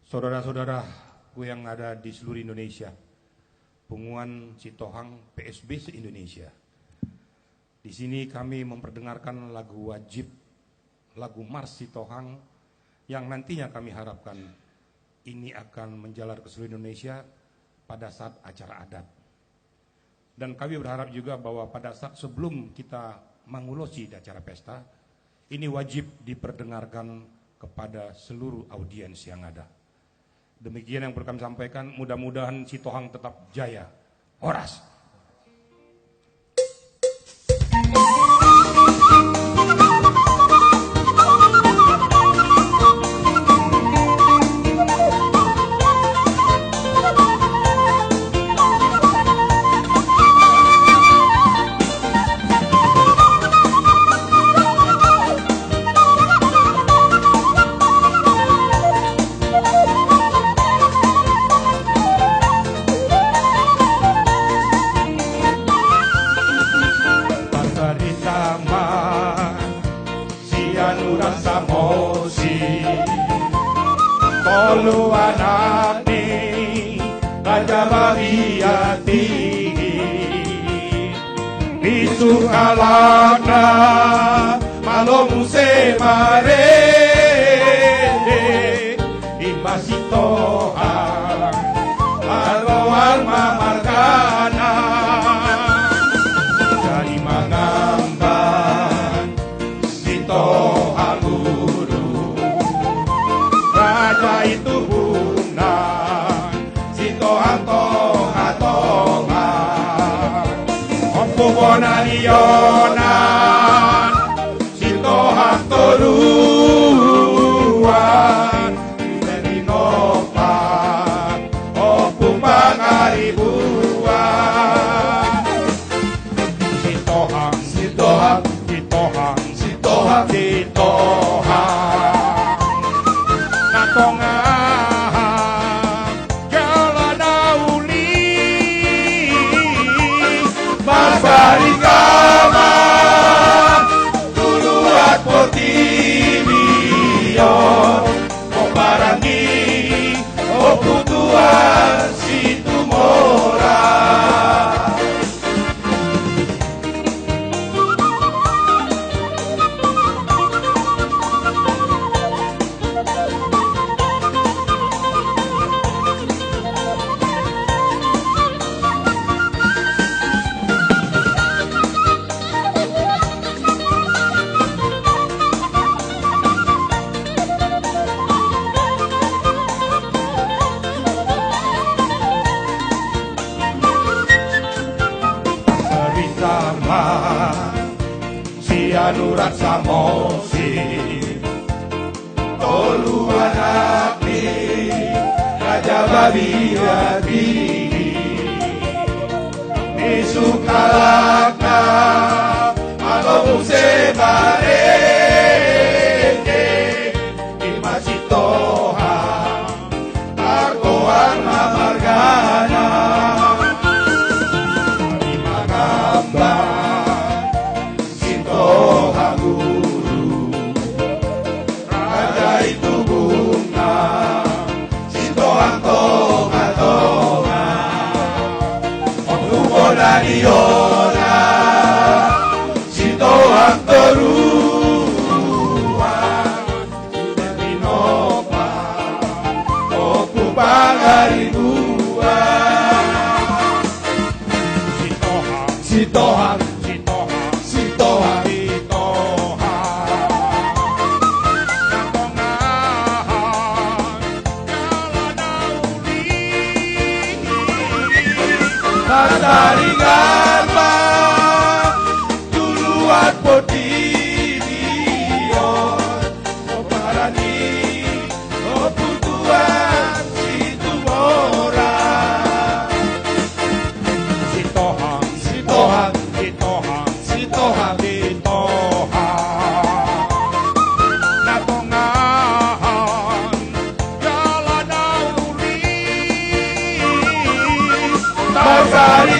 Saudara-saudaraku yang ada di seluruh Indonesia, Punguan Sitohang PSB se-Indonesia. Di sini kami memperdengarkan lagu wajib, lagu Mars Sitohang yang nantinya kami harapkan ini akan menjalar ke seluruh Indonesia pada saat acara adat. Dan kami berharap juga bahwa pada saat sebelum kita mengulosi di acara pesta, ini wajib diperdengarkan kepada seluruh audiens yang ada. Demikian yang perlu kami sampaikan, mudah-mudahan Sitohang tetap jaya. Horas. Rasa mosi tolu anak ni raja bariyati bisu kalana malom se mare imasitoha marwar mamargana dari mangamban Sitohang itu bunga Sitohang tonga-tonga Ompu bonarionan Sitohang toruan Dari nopan Ompu pangaribuan Sitohang, Sitohang, Sitohang, Sitohang, Sitohang Tongahan Jaladauli Masarikama Tuluat Potilion Oparangi Oputuan Situmora Sianurat samosi tolu anakni raja babiyati isukalaka alomu sebare imasitohang tarkoan mamargana imagamba Sitohang guru raja itu bunga Sitohang tonga-tonga Ompu bonariona Sitohang toruan Dari nopa Ompu pangaribuan Sitohang, Sitohang Dari gama Tuluat Potilion Oparani Oputuan Situmora Sitohang, Sitohang, Sitohang, Sitohang, Sitohang Natongahan Jaladauli Dari